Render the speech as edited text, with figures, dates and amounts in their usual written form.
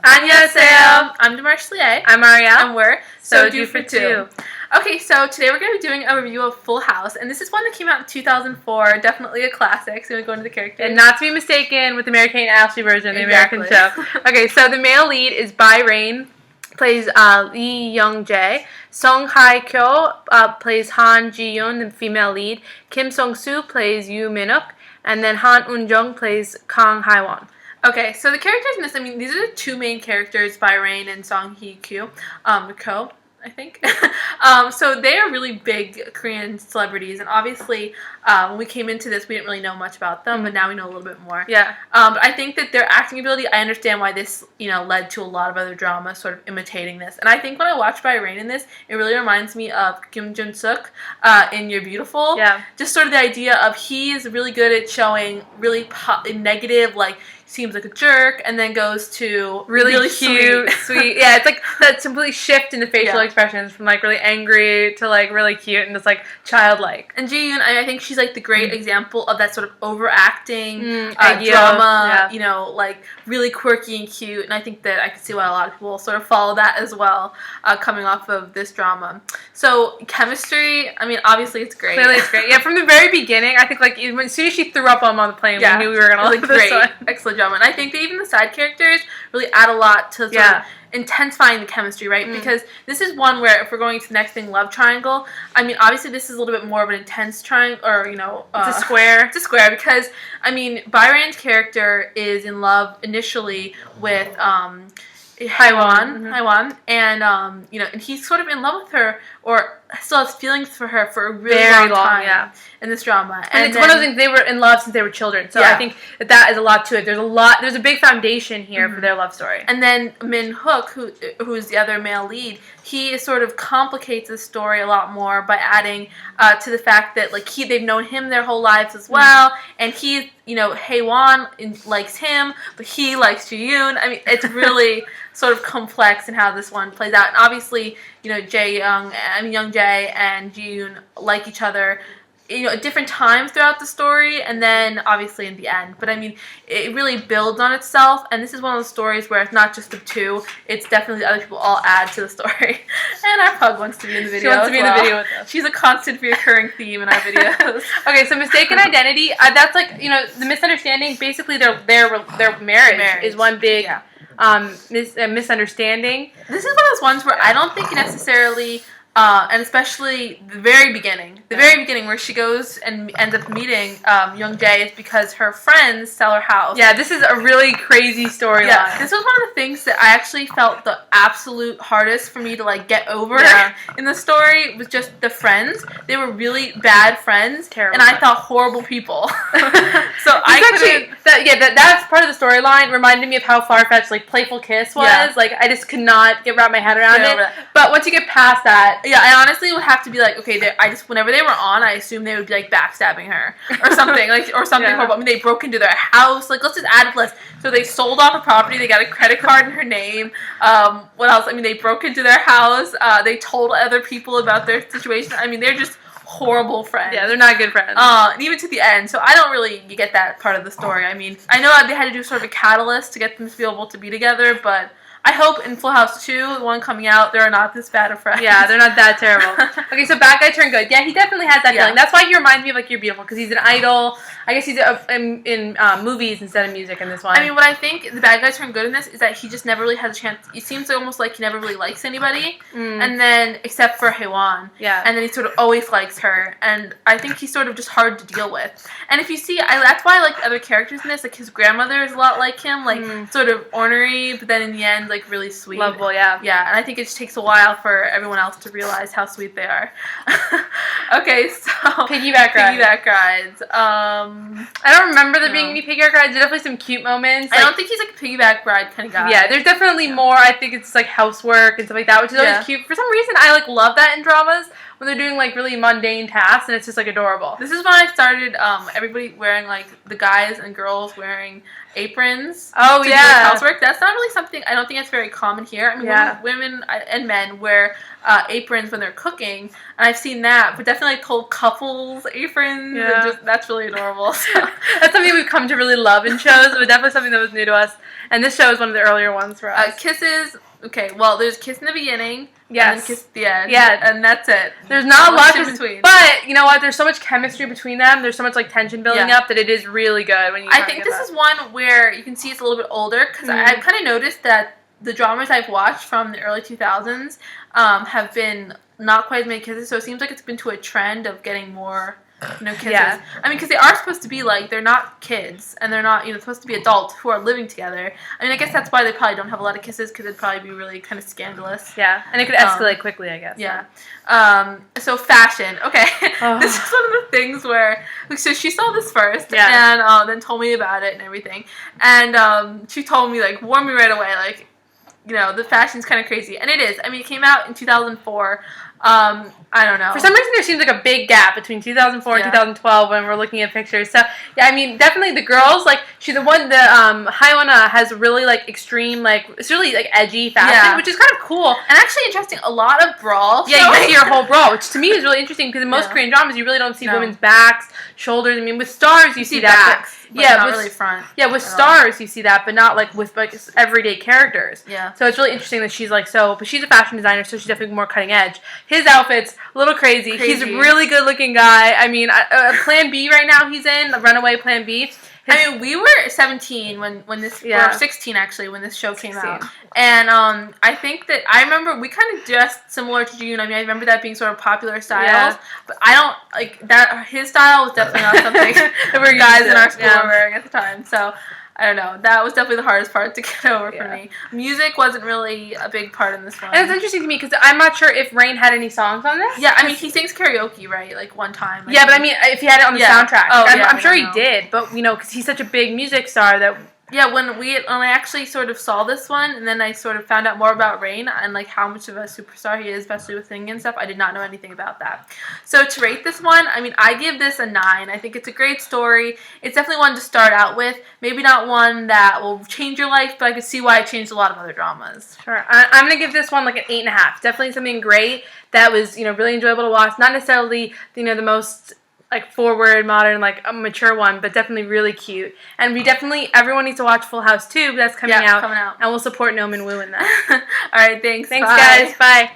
Annyeonghaseyo. I'm Demarchlier. I'm Arielle. And we're So Do for Two. Okay, so today we're going to be doing a review of Full House, and this is one that came out in 2004, definitely a classic, so we're going to go into the characters. And not to be mistaken with the Mary Kate and Ashley version, the Exactly. American show. Okay, so the male lead is Rain, plays Lee Young-jae. Song Hye-kyo plays Han Ji-yoon, the female lead. Kim Song-soo plays Yoo Min-uk. And then Han Un-jung plays Kang Hae-won. Okay, so the characters in this, I mean, these are the two main characters, Rain and Song Hye-kyo, Ko, I think. So they are really big Korean celebrities, and obviously when we came into this, we didn't really know much about them, but now we know a little bit more. Yeah. But I think that their acting ability, I understand why this, led to a lot of other drama sort of imitating this. And I think when I watched Rain in this, it really reminds me of Kim Jun-suk in You're Beautiful. Yeah. Just sort of the idea of he is really good at showing really negative, like, seems like a jerk, and then goes to really cute, sweet. Yeah, it's like that complete shift in the facial expressions from like really angry to like really cute and just like childlike. And Ji-yoon, I think she's like the great example of that sort of overacting drama, like really quirky and cute. And I think that I can see why a lot of people sort of follow that as well, coming off of this drama. So chemistry, I mean, obviously it's great. Clearly it's great. Yeah, from the very beginning, I think like even as soon as she threw up on the plane, we knew we were gonna like great, this one. Excellent drama. And I think that even the side characters really add a lot to sort of intensifying the chemistry, right? Because this is one where if we're going to the next thing, love triangle, I mean, obviously this is a little bit more of an intense triangle, or, it's a square. It's a square because, I mean, Byron's character is in love initially with Hye-won, and and he's sort of in love with her, or still has feelings for her for a really long time in this drama. And it's one of those things, they were in love since they were children, so I think that is a lot to it. There's a big foundation here for their love story. And then Min-hook, who's the other male lead, he sort of complicates the story a lot more by adding to the fact that like they've known him their whole lives as well, and he, Hae-won likes him, but he likes Ji-yoon. I mean, it's really sort of complex in how this one plays out. And obviously, Young-jae and Ji-yoon like each other, at different times throughout the story, and then obviously in the end. But I mean, it really builds on itself, and this is one of those stories where it's not just the two, it's definitely the other people all add to the story. And our pug wants to be in the video. She wants to be in the video with us. She's a constant recurring theme in our videos. Okay, so mistaken identity, that's like, the misunderstanding, basically their marriage is one big misunderstanding. This is one of those ones where I don't think necessarily, and especially the very beginning where she goes and ends up meeting Young-jae is because her friends sell her house. Yeah, this is a really crazy storyline. Yeah, this was one of the things that I actually felt the absolute hardest for me to like get over in the story was just the friends. They were really bad friends, terrible, and I thought horrible people. So that's part of the storyline. Reminded me of how far-fetched like Playful Kiss was. Yeah. Like I just could not wrap my head around it. But once you get past that. Yeah, I honestly would have to be like, okay, whenever they were on, I assumed they would be like backstabbing her or something, horrible. I mean, they broke into their house. Like, let's just add a list. So they sold off a property. They got a credit card in her name. What else? I mean, they broke into their house. They told other people about their situation. I mean, they're just horrible friends. Yeah, they're not good friends. And even to the end. So I don't really get that part of the story. I mean, I know they had to do sort of a catalyst to get them to be able to be together, but I hope in Full House 2, the one coming out, they're not this bad of friends. Yeah, they're not that terrible. Okay, so bad guy turned good. Yeah, he definitely has that feeling. That's why he reminds me of like You're Beautiful, because he's an idol. I guess he's in movies instead of music in this one. I mean, what I think the bad guy turned good in this is that he just never really has a chance. It seems almost like he never really likes anybody, and then except for Hae-won. Yeah. And then he sort of always likes her, and I think he's sort of just hard to deal with. And if you see, that's why I like other characters in this. Like his grandmother is a lot like him, like sort of ornery, but then in the end, like really sweet. Lovable, yeah. Yeah, and I think it just takes a while for everyone else to realize how sweet they are. Okay, so piggyback rides. I don't remember there being any piggyback rides. There's definitely some cute moments. I don't think he's like a piggyback ride kind of guy. Yeah, there's definitely more. I think it's like housework and stuff like that, which is always cute. For some reason, I like love that in dramas when they're doing like really mundane tasks, and it's just like adorable. This is when I started everybody wearing like the guys and girls wearing aprons. Oh to do housework. That's not really something. I don't think it's very common here. I mean, women and men wear aprons when they're cooking, I've seen that, but definitely like whole couples aprons. Yeah. That's really adorable. So. That's something we've come to really love in shows, but definitely something that was new to us. And this show is one of the earlier ones for us. Kisses. Okay, well, there's kiss in the beginning. Yes. And then kiss at the end. Yeah. And that's it. There's not a lot in between. But you know what? There's so much chemistry between them. There's so much like tension building up that it is really good when you. I think this is one where you can see it's a little bit older because I've kind of noticed that the dramas I've watched from the early 2000s have been not quite as many kisses. So it seems like it's been to a trend of getting more. Kisses. Yeah. I mean, because they are supposed to be like, they're not kids, and they're not, supposed to be adults who are living together. I mean, I guess that's why they probably don't have a lot of kisses, because it'd probably be really kind of scandalous. Yeah, and it could escalate quickly, I guess. Yeah. So fashion. Okay. This is one of the things where, so she saw this first, and then told me about it and everything. And she told me, like, warned me right away, like, the fashion's kind of crazy. And it is. I mean, it came out in 2004. I don't know. For some reason, there seems like a big gap between 2004 and 2012 when we're looking at pictures. So, yeah, I mean, definitely the girls, like, she's the one, Hye-kyo has really, like, extreme, like, it's really, like, edgy fashion, which is kind of cool. And actually interesting, a lot of brawl. Yeah, you can see her whole brawl, which to me is really interesting because in most Korean dramas, you really don't see women's backs, shoulders. I mean, with stars, you see that. Backs, but not really front. Yeah, with stars, you see that, but not, like, with, like, everyday characters. Yeah. So it's really interesting that she's, like, but she's a fashion designer, so she's definitely more cutting edge. His outfit's a little crazy. He's a really good-looking guy. I mean, Plan B right now he's in, the Runaway Plan B. I mean, we were 17 when this, or 16 actually, when this show came out. And I think that, I remember we kind of dressed similar to June. I mean, I remember that being sort of popular styles. But I don't, like, that, his style was definitely not something that we guys in our school were wearing at the time. So, I don't know. That was definitely the hardest part to get over for me. Music wasn't really a big part in this one. And it's interesting to me because I'm not sure if Rain had any songs on this. Yeah, I mean, he sings karaoke, right? Like, one time. But I mean, if he had it on the soundtrack. I'm sure he did, but, because he's such a big music star that... Yeah, when I actually sort of saw this one, and then I sort of found out more about Rain and, like, how much of a superstar he is, especially with singing and stuff, I did not know anything about that. So to rate this one, I mean, I give this a 9. I think it's a great story. It's definitely one to start out with. Maybe not one that will change your life, but I could see why it changed a lot of other dramas. Sure. I'm going to give this one, like, an 8.5. Definitely something great that was, really enjoyable to watch. Not necessarily, the most... like forward, modern, like a mature one, but definitely really cute. And everyone needs to watch Full House too, but that's coming out. And we'll support Noam and Woo in that. Alright, thanks. Thanks, guys. Bye.